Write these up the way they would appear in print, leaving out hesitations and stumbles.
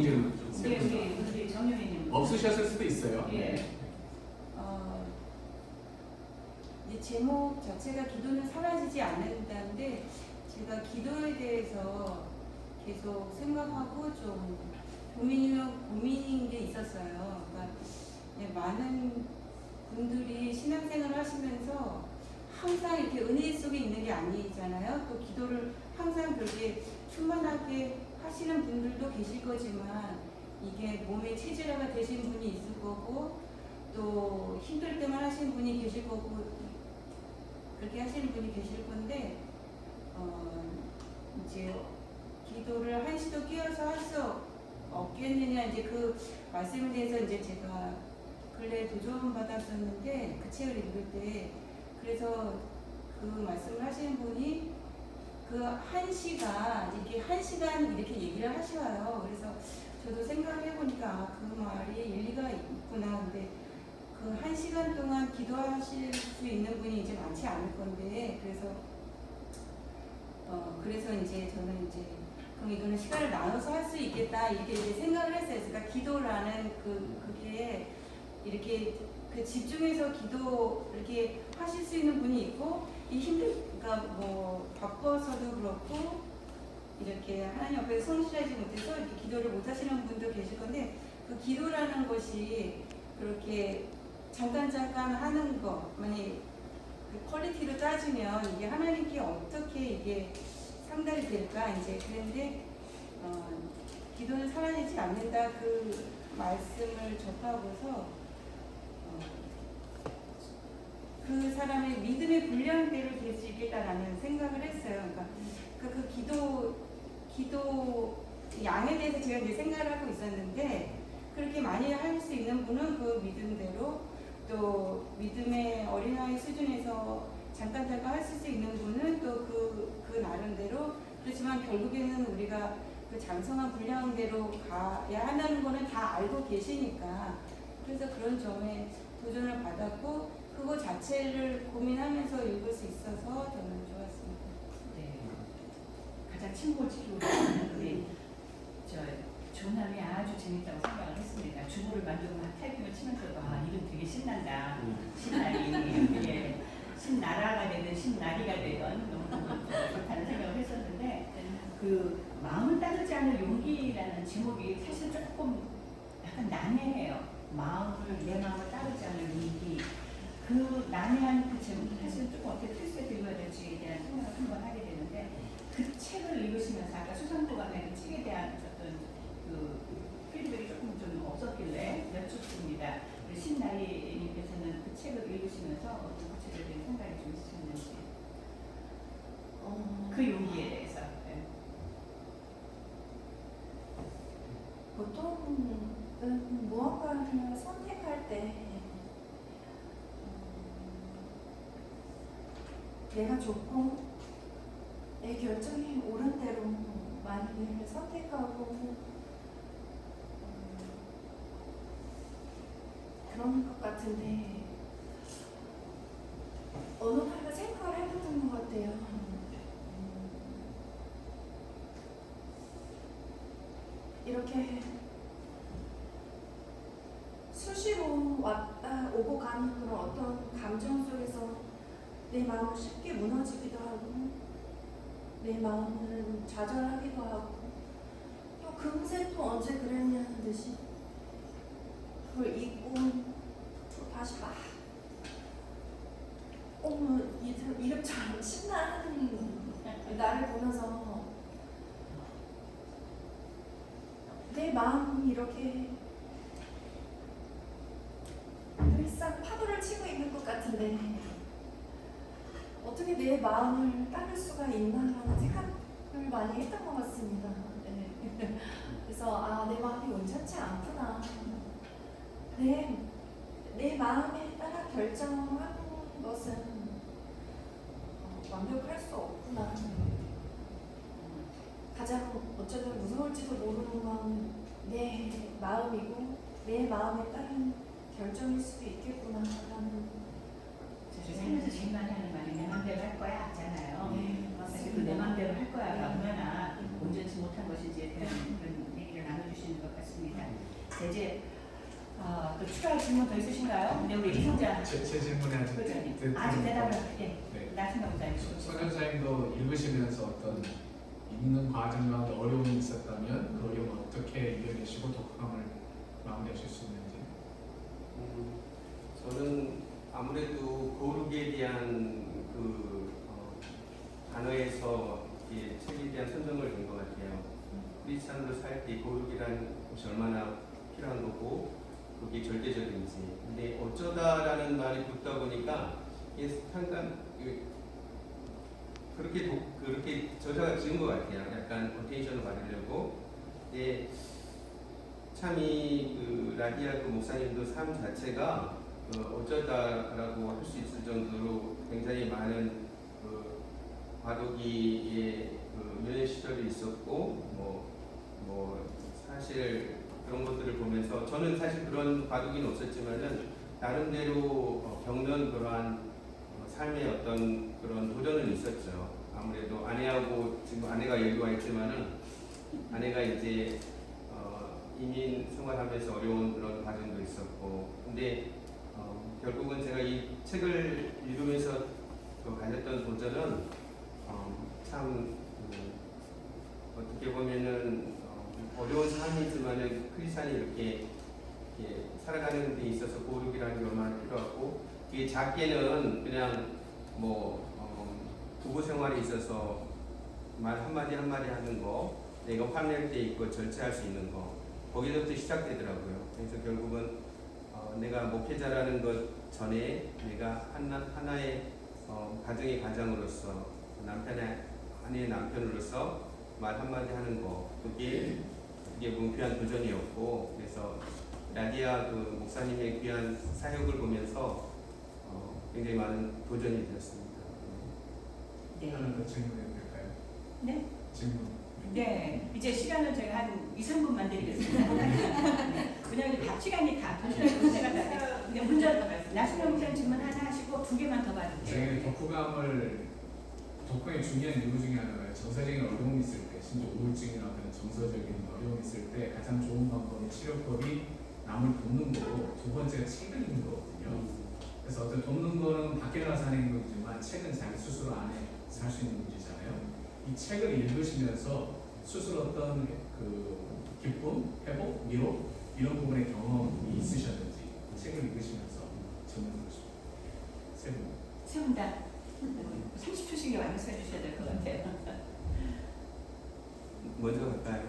정리를 네, 우리 정유미님 없으셨을 수도 있어요. 예. 네. 이 제목 자체가 기도는 사라지지 않는다는데 제가 기도에 대해서 계속 생각하고 좀 고민인 게 있었어요. 그러니까 많은 분들이 신앙생활을 하시면서 항상 이렇게 은혜 속에 있는 게 아니잖아요. 또 기도를 항상 그렇게 충만하게 하시는 분들도 계실 거지만 이게 몸에 체질화가 되신 분이 있을 거고 또 힘들 때만 하시는 분이 계실 거고 그렇게 하시는 분이 계실 건데 이제 기도를 한시도 끼어서 할 수 없겠느냐 이제 그 말씀에 대해서 이제 제가 근래 도전 받았었는데 그 책을 읽을 때 그래서 그 말씀을 하시는 분이 그 한 시간 이렇게 얘기를 하셔요. 그래서 저도 생각해 보니까 그 말이 일리가 있구나. 근데 그 한 시간 동안 기도하실 수 있는 분이 이제 많지 않을 건데 그래서 이제 저는 이제 그럼 이거는 시간을 나눠서 할 수 있겠다 이렇게 이제 생각을 했어요. 그러니까 기도라는 그게 이렇게 그 집중해서 기도 이렇게 하실 수 있는 분이 있고 그러니까 뭐 바빠서도 그렇고 이렇게 하나님 앞에 성실하지 못해서 이렇게 기도를 못 하시는 분도 계실 건데 그 기도라는 것이 그렇게 잠깐 하는 거 만약 그 퀄리티로 따지면 이게 하나님께 어떻게 이게 상달이 될까 이제 그런데 기도는 사라지지 않는다 그 말씀을 접하고서 그 사람의 믿음의 분량대로 될 수 있겠다라는 생각을 했어요. 그러니까 그 기도 양에 대해서 제가 이제 생각을 하고 있었는데 그렇게 많이 할 수 있는 분은 그 믿음대로 또 믿음의 어린아이 수준에서 잠깐 할 수 있는 분은 또 그 나름대로 그렇지만 결국에는 우리가 그 장성한 분량대로 가야 한다는 거는 다 알고 계시니까 그래서 그런 점에 도전을 받았고 그거 자체를 고민하면서 읽을 수 있어서 저는 좋았습니다. 네. 가장 친구를 지키고 있는 우리 조남이 아주 재밌다고 생각을 했습니다. 주부를 만들고 막 타이핑을 치면서도 이름 되게 신난다. 신나리 예. 신나라가 되든 신나리가 되든 너무 좋다는 생각을 했었는데 그 마음을 따르지 않을 용기라는 제목이 사실 조금 약간 난해해요. 내 마음을 따르지 않을 용기. 그 난해한 그 제목이 사실 조금 어떻게 트위스트에 읽어야 될지에 대한 생각을 한번 하게 되는데 그 책을 읽으시면서 아까 수상소감의 그 책에 대한 어떤 그 피드백이 조금 좀 없었길래 여쭙습니다. 우리 신나리님께서는 그 책을 읽으시면서 어떤 구체적인 생각이 좀 있으셨는지 그 용기에 대해서 보통 무언가를 선택할 때 내가 좋고 내 결정이 옳은 대로 많이를 선택하고 그런 것 같은데 어느 날가 생각을 해봤던 것 같아요. 이렇게 수시로 왔다 오고 가는 그런 어떤 감정 속에서 내 마음은 쉽게 무너지기도 하고 내 마음은 좌절하기도 하고 또 금세 또 언제 그랬냐는 듯이 그걸 잊고 또 다시 막 이름처럼 신나는 나를 보면서 내 마음이 이렇게 늘상 파도를 치고 있는 것 같은데 어떻게 내 마음을 따를 수가 있나라는 생각을 많이 했던 것 같습니다. 네. 그래서 내 마음이 온전치 않구나. 내 마음에 따라 결정하는 것은 완벽할 수 없구나. 가장 어쩌다 무서울지도 모르는 건 내 마음이고 내 마음에 따른 결정일 수도 있겠구나라는. 살면서 제일 많이 하는 말이 내 맘대로 할 거야 하잖아요. 사실 그 내 맘대로 할 거야가 얼마나 온전치 못한 것인지에 대한 그런 얘기를 나눠주시는 것 같습니다. 이제 또 추가 질문 더 있으신가요? 근데 우리 이성자 제 질문에 아직 부장님 아직 대답을 예. 네. 나순경 부장님. 선생님도 읽으시면서 어떤 읽는 과정 가운데 어려움이 있었다면 그 어려움을 어떻게 이겨내시고 독후감을 마무리하실 수 있는지. 저는 아무래도 거룩에 대한 단어에서 이 책에 대한 선정을 된 것 같아요. 크리스찬으로 살 때 거룩이라는 것이 얼마나 필요한 거고 그게 절대적인지. 근데 어쩌다라는 말이 붙다 보니까 이게 잠깐 그렇게 저자가 지은 것 같아요. 약간 어텐션을 받으려고. 근데 참 이 라디아 목사님도 삶 자체가 어쩌다라고 할 수 있을 정도로 굉장히 많은 과도기의 연애 시절이 있었고 사실 그런 것들을 보면서 저는 사실 그런 과도기는 없었지만은 나름대로 겪는 그러한 삶의 어떤 그런 도전은 있었죠. 아무래도 아내하고 지금 아내가 여기 와 있지만은 아내가 이제 이민 생활하면서 어려운 그런 과정도 있었고 근데 결국은 제가 이 책을 읽으면서 가졌던 도전은 참 어떻게 보면은 어려운 삶이지만은 크리스찬이 이렇게 살아가는 데 있어서 고룩이라는 게 얼마나 필요하고 이게 작게는 그냥 부부 생활에 있어서 말 한마디 한마디 하는 거 내가 화낼 때 있고 절제할 수 있는 거 거기서부터 시작되더라고요. 그래서 결국은 내가 목회자라는 것 전에 내가 하나의 가정의 가장으로서 아내의 남편으로서 말 한마디 하는 거 그게 귀한 도전이었고 그래서 라디아 목사님의 귀한 사역을 보면서 굉장히 많은 도전이 되었습니다. 네. 하나 더 질문해도 될까요? 네. 질문. 네, 이제 시간을 제가 한 2, 3분만 드리겠습니다. 네. 왜냐하면 답 시간이 다 도시락으로 제가 다 그냥 문제를 더 말씀. 나순경 부장님 질문 하나 하시고 2개만 더 받을게요. 저희 독후감의 중요한 이유 중에 하나가 정서적인 어려움이 있을 때, 심지어 우울증이나 그런 정서적인 어려움이 있을 때 가장 좋은 방법이 치료법이 남을 돕는 거고 두 번째가 책을 읽는 거거든요. 그래서 어떤 돕는 거는 밖에 나가서 하는 거지만 책은 자기 스스로 안에 살 수 있는 문제잖아요. 이 책을 읽으시면서 스스로 어떤 기쁨, 회복, 위로 이런 부분의 경험이 있으셨는지 책을 읽으시면서 질문해 주십시오. 세 분 다 30초씩에 완성해 주셔야 될 것 같아요. 먼저 갈까요?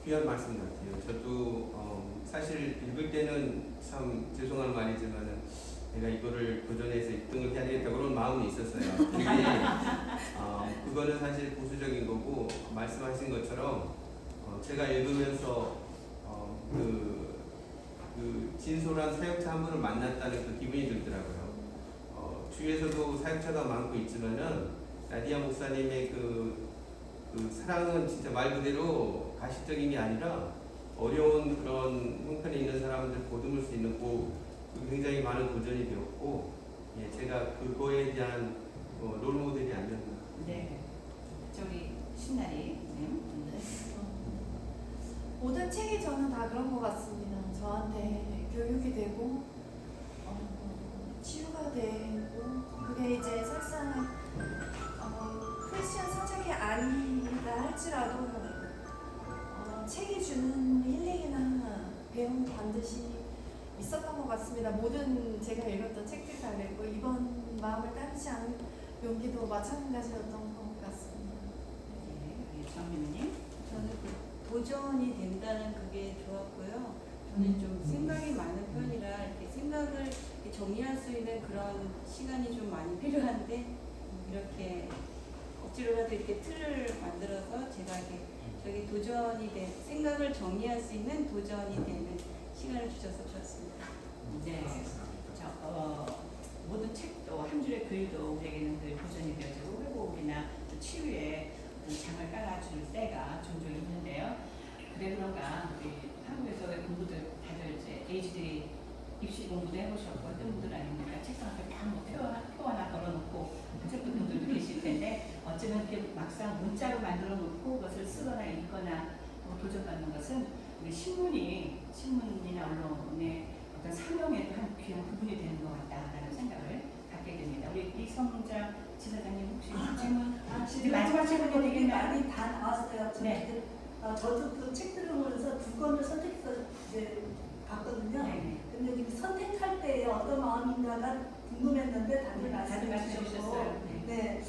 귀한 말씀 같아요. 저도 사실 읽을 때는 참 죄송한 말이지만은 내가 이거를 도전해서 1등을 해야 되겠다 그런 마음이 있었어요. 근데 그거는 사실 보수적인 거고 말씀하신 것처럼 제가 읽으면서 그 진솔한 사역자 한 분을 만났다는 그 기분이 들더라고요. 주위에서도 사역자가 많고 있지만은 라디아 목사님의 그 사랑은 진짜 말 그대로 가식적인 게 아니라 어려운 그런 형편에 있는 사람들 보듬을 수 있는 굉장히 많은 도전이 되었고 제가 그거에 대한 롤모델이 아니었나. 네, 저기 신나리. 모든 책이 저는 다 그런 것 같습니다. 저한테 교육이 되고 치유가 되고 그게 이제 설상 크리스천 사적이 아니다 할지라도 책이 주는 힐링이나 배움이 반드시 있었던 것 같습니다. 모든 제가 읽었던 책들 다 그랬고 이번 마음을 따르지 않은 용기도 마찬가지였던 것 같습니다. 네, 정민님. 저는 도전이 된다는 그게 좋았고요. 저는 좀 생각이 많은 편이라 이렇게 생각을 이렇게 정리할 수 있는 그런 시간이 좀 많이 필요한데 이렇게 억지로라도 이렇게 틀을 만들어서 제가 이렇게 저기 생각을 정리할 수 있는 도전이 되는 시간을 주셔서 좋았습니다. 네. 모든 책도 한 줄의 글도 우리에게는 늘 도전이 되어지고 회복이나 치유에 장을 깔아줄 때가 종종 있는데요. 그래 그런가 우리 한국에서 공부들 다들 이제 에이지들이 입시 공부도 해보셨고 어떤 분들 아닙니까? 책상 앞에 표 하나 걸어놓고 책 듣는 분들도 계실 텐데 어쩌면 이렇게 막상 문자로 만들어 놓고 그것을 쓰거나 읽거나 도전받는 것은 우리 신문이나 언론의 어떤 사명에도 한 귀한 부분이 되는 것 같다라는 생각을 갖게 됩니다. 우리 이성자 지사장님 혹시 질문? 지금 마지막 질문이 되게 되겠나요? 많이 다 나왔어요. 네. 저도 그 책들을 보면서 두 권을 선택해서 이제 봤거든요. 네. 근데 이 선택할 때 어떤 마음인가가 궁금했는데 다들 다들 말씀해 말씀해 주셨고, 주셨어요. 네,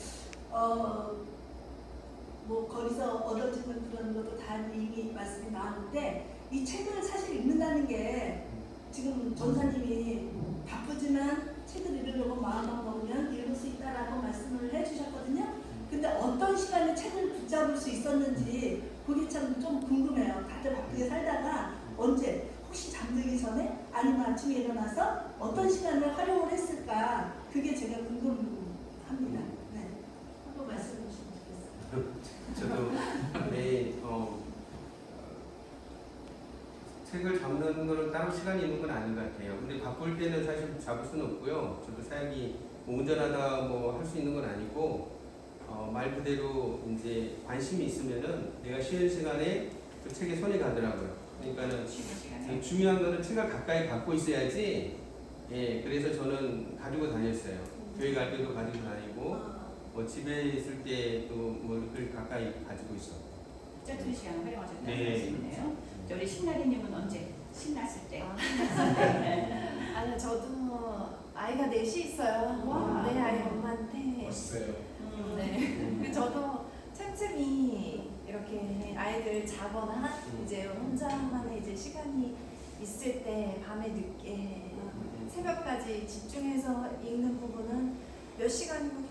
뭐 거기서 얻어지는 그런 것도 다 이미 말씀이 나왔는데 이 책을 사실 읽는다는 게 지금 전사님이 바쁘지만 책을 읽으려고 마음만 먹으면 읽을 수 있다라고 말씀을 해주셨거든요. 근데 어떤 시간에 책을 붙잡을 수 있었는지 그게 참 좀 궁금해요. 다들 바쁘게 살다가 언제 혹시 잠들기 전에 아니면 아침에 일어나서 어떤 시간을 활용을 했을까 그게 제가 궁금합니다. 네, 한번 말씀해 주시면 좋겠어요. 저도 네, 책을 잡는 거는 따로 시간이 있는 건 아닌 것 같아요. 근데 바쁠 때는 사실 잡을 수는 없고요. 저도 사역이 뭐 운전하다 뭐 할 수 있는 건 아니고 말 그대로 이제 관심이 있으면은 내가 쉬는 시간에 그 책에 손이 가더라고요. 그러니까는 쉬는 시간에. 되게 중요한 거는 책을 가까이 갖고 있어야지. 예, 그래서 저는 가지고 다녔어요. 교회 갈 때도 가지고 다니고, 뭐 집에 있을 때도 뭐 글 가까이 가지고 있어. 짧은 시간을 활용하셨다는 네. 말씀이네요. 우리 신나리님은 언제? 신났을 때. 아니 저도 아이가 넷이 있어요. 와. 네 아이 엄마인데. 멋있어요. 네. 그 저도 틈틈이 이렇게 아이들 자거나 이제 혼자만의 이제 시간이 있을 때 밤에 늦게 새벽까지 집중해서 읽는 부분은 몇 시간이고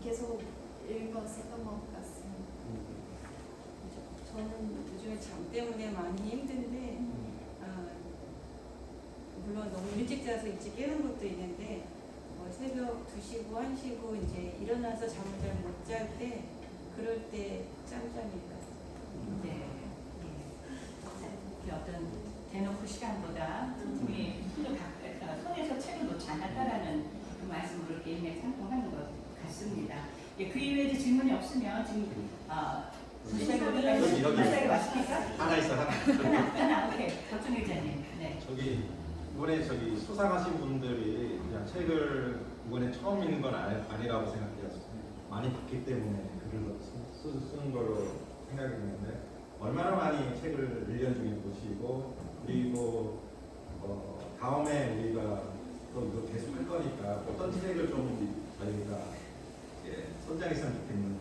계속 읽었었던 것 같습니다. 저는 요즘에 잠 때문에 많이 힘든데 물론 너무 일찍 자서 일찍 깨는 것도 있는데 새벽 2시고 1시고 이제 일어나서 잠을 잘 못 잘 때 그럴 때 짬짬이니까 네. 예. 어떤 대놓고 시간보다 틈틈이 손에서 책을 놓지 않았다라는 그 말씀으로 이렇게 일맥상통하는 것 같습니다. 예, 그 이외에 질문이 없으면 지금 도시락이 왔습니까? 하나 있어 하나. 하나 오케이. 박준 기자님. 네. 이번에 수상하신 분들이 그냥 책을 이번에 처음 읽는 건 아니라고 생각해요. 많이 봤기 때문에 글을 쓰는 걸로 생각했는데 얼마나 많이 책을 1년 중에 보시고 그리고 다음에 우리가 또 이거 계속 할 거니까 어떤 책을 좀 저희가 선정했으면 좋겠는지